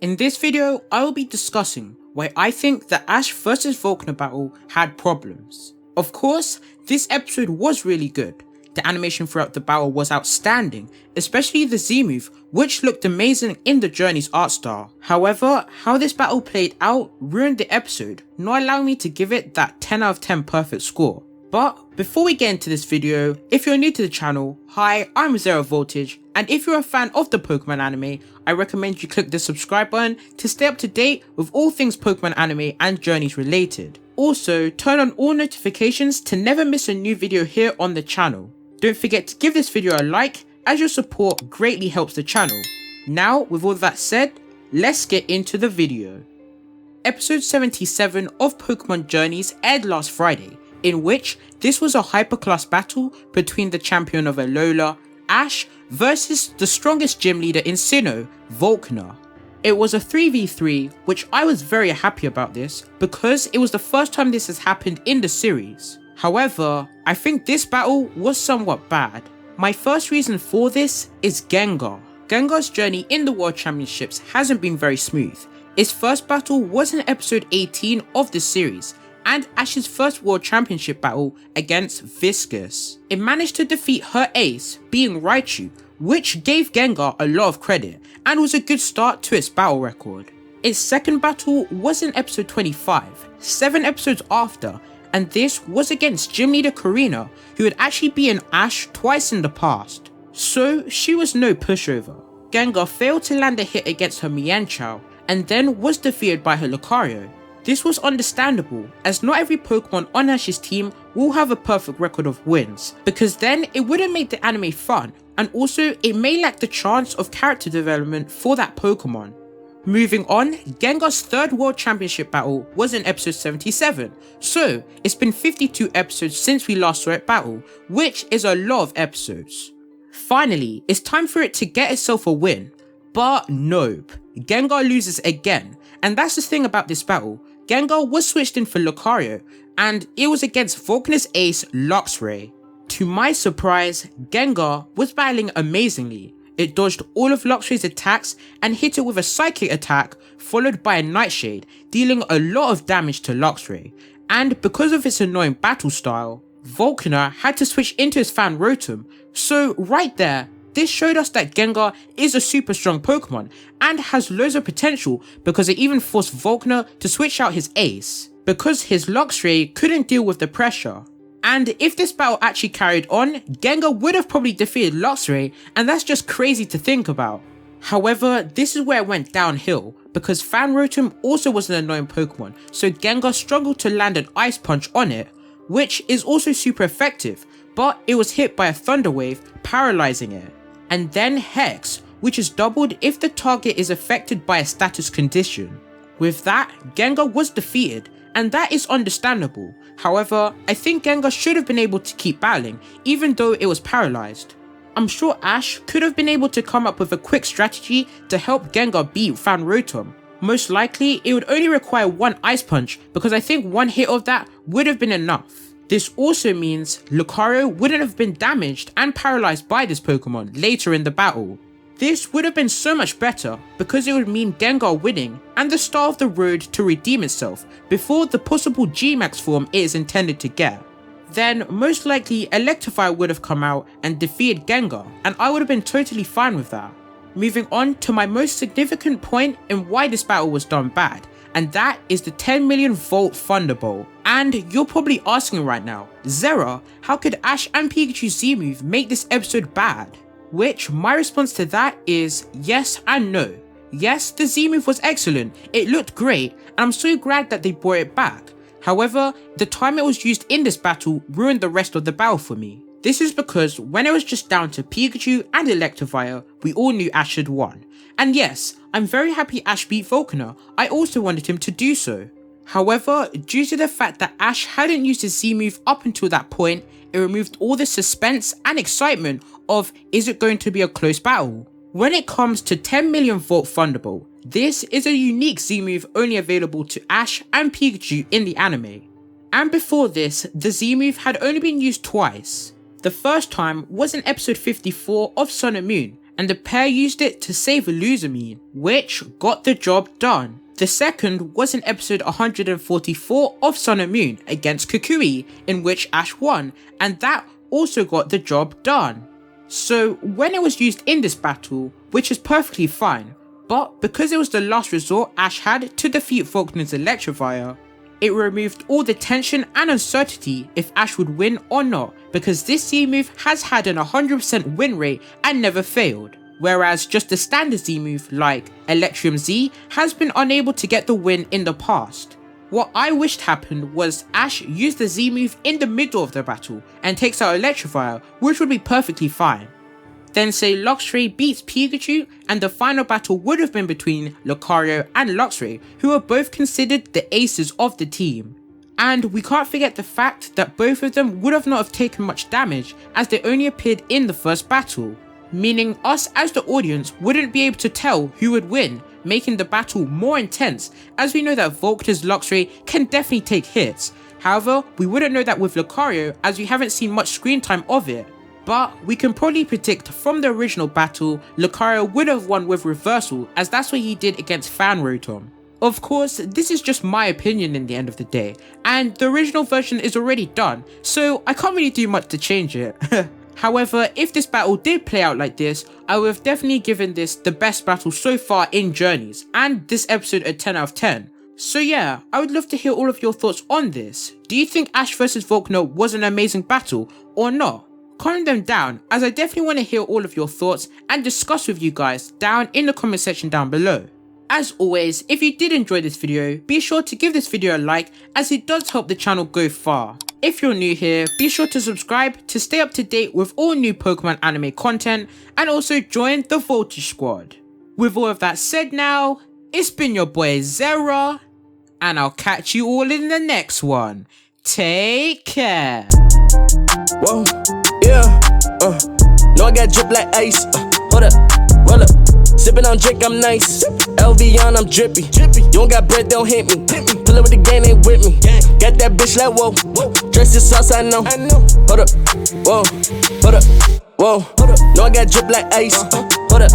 In this video, I will be discussing why I think the Ash vs VOLKNER battle had problems. Of course, this episode was really good. The animation throughout the battle was outstanding, especially the Z move, which looked amazing in the Journey's art style. However, how this battle played out ruined the episode, not allowing me to give it that 10 out of 10 perfect score. But before we get into this video, if you're new to the channel, hi, I'm ZeraVoltage, and if you're a fan of the Pokemon anime, I recommend you click the subscribe button to stay up to date with all things Pokemon anime and Journeys related. Also, turn on all notifications to never miss a new video here on the channel. Don't forget to give this video a like, as your support greatly helps the channel. Now, with all that said, let's get into the video. Episode 77 of Pokemon Journeys aired last Friday, in which this was a hyperclass battle between the champion of Alola, Ash, versus the strongest gym leader in Sinnoh, VOLKNER. It was a 3v3, which I was very happy about this, because it was the first time this has happened in the series. However, I think this battle was somewhat bad. My first reason for this is Gengar. Gengar's journey in the World Championships hasn't been very smooth. His first battle was in episode 18 of the series, and Ash's first World Championship battle against Viscus. It managed to defeat her ace, being Raichu, which gave Gengar a lot of credit and was a good start to its battle record. Its second battle was in episode 25, 7 episodes after, and this was against gym leader Karina, who had actually beaten Ash twice in the past. So she was no pushover. Gengar failed to land a hit against her Mienshao, and then was defeated by her Lucario. This was understandable, as not every Pokemon on Ash's team will have a perfect record of wins, because then it wouldn't make the anime fun, and also it may lack the chance of character development for that Pokemon. Moving on, Gengar's third World Championship battle was in episode 77, so it's been 52 episodes since we last saw it battle, which is a lot of episodes. Finally, it's time for it to get itself a win, but nope, Gengar loses again, and that's the thing about this battle. Gengar was switched in for Lucario, and it was against VOLKNER's ace Luxray. To my surprise, Gengar was battling amazingly. It dodged all of Luxray's attacks and hit it with a psychic attack followed by a Nightshade, dealing a lot of damage to Luxray. And because of its annoying battle style, VOLKNER had to switch into his Fan Rotom, so right there, this showed us that Gengar is a super strong Pokemon and has loads of potential, because it even forced VOLKNER to switch out his ace, because his Luxray couldn't deal with the pressure. And if this battle actually carried on, Gengar would have probably defeated Luxray, and that's just crazy to think about. However, this is where it went downhill, because Fan Rotom also was an annoying Pokemon, so Gengar struggled to land an Ice Punch on it, which is also super effective, but it was hit by a Thunder Wave, paralyzing it. And then Hex, which is doubled if the target is affected by a status condition. With that, Gengar was defeated, and that is understandable. However, I think Gengar should have been able to keep battling, even though it was paralyzed. I'm sure Ash could have been able to come up with a quick strategy to help Gengar beat Fan Rotom. Most likely, it would only require one Ice Punch, because I think one hit of that would have been enough. This also means Lucario wouldn't have been damaged and paralyzed by this Pokemon later in the battle. This would have been so much better, because it would mean Gengar winning and the start of the road to redeem itself before the possible G-Max form it is intended to get. Then most likely Electivire would have come out and defeated Gengar, and I would have been totally fine with that. Moving on to my most significant point in why this battle was done bad, and that is the 10 million volt Thunderbolt. And you're probably asking right now, Zera, how could Ash and Pikachu's Z move make this episode bad? Which my response to that is yes and no. Yes, the Z move was excellent, it looked great, and I'm so glad that they brought it back. However, the time it was used in this battle ruined the rest of the battle for me. This is because when it was just down to Pikachu and Electivire, we all knew Ash had won. And yes, I'm very happy Ash beat VOLKNER, I also wanted him to do so. However, due to the fact that Ash hadn't used his Z move up until that point, it removed all the suspense and excitement of, is it going to be a close battle? When it comes to 10 million volt Thunderbolt, this is a unique Z move only available to Ash and Pikachu in the anime. And before this, the Z move had only been used twice. The first time was in episode 54 of Sun and Moon, and the pair used it to save Ulgamoth, which got the job done. The second was in episode 144 of Sun and Moon against Kukui, in which Ash won, and that also got the job done. So when it was used in this battle, which is perfectly fine, but because it was the last resort Ash had to defeat VOLKNER's Electrifier, it removed all the tension and uncertainty if Ash would win or not, because this Z move has had an 100% win rate and never failed, whereas just the standard Z move like Electrum Z has been unable to get the win in the past. What I wished happened was Ash used the Z move in the middle of the battle and takes out Electrifier, which would be perfectly fine. Then say Luxray beats Pikachu, and the final battle would have been between Lucario and Luxray, who are both considered the aces of the team. And we can't forget the fact that both of them would have not have taken much damage as they only appeared in the first battle, meaning us as the audience wouldn't be able to tell who would win, making the battle more intense, as we know that VOLKNER's Luxray can definitely take hits. However, we wouldn't know that with Lucario as we haven't seen much screen time of it. But we can probably predict from the original battle, Lucario would have won with reversal, as that's what he did against Fan Rotom. Of course, this is just my opinion in the end of the day, and the original version is already done, so I can't really do much to change it. However, if this battle did play out like this, I would have definitely given this the best battle so far in Journeys, and this episode a 10 out of 10. So yeah, I would love to hear all of your thoughts on this. Do you think Ash vs VOLKNER was an amazing battle, or not? Comment them down, as I definitely want to hear all of your thoughts and discuss with you guys down in the comment section down below. As always, if you did enjoy this video, be sure to give this video a like, as it does help the channel go far. If you're new here, be sure to subscribe to stay up to date with all new Pokemon anime content, and also join the Voltage squad. With all of that said now, it's been your boy Zera, and I'll catch you all in the next one. Take care. Whoa, yeah, no, I got drip like ice, hold up, roll up, sippin' on drink, I'm nice, LV on, I'm drippy, you don't got bread, don't hit me, pull up with the gang, ain't with me, got that bitch like whoa, dress this sauce, I know, hold up, whoa, hold up, whoa, no, I got drip like ice, hold up,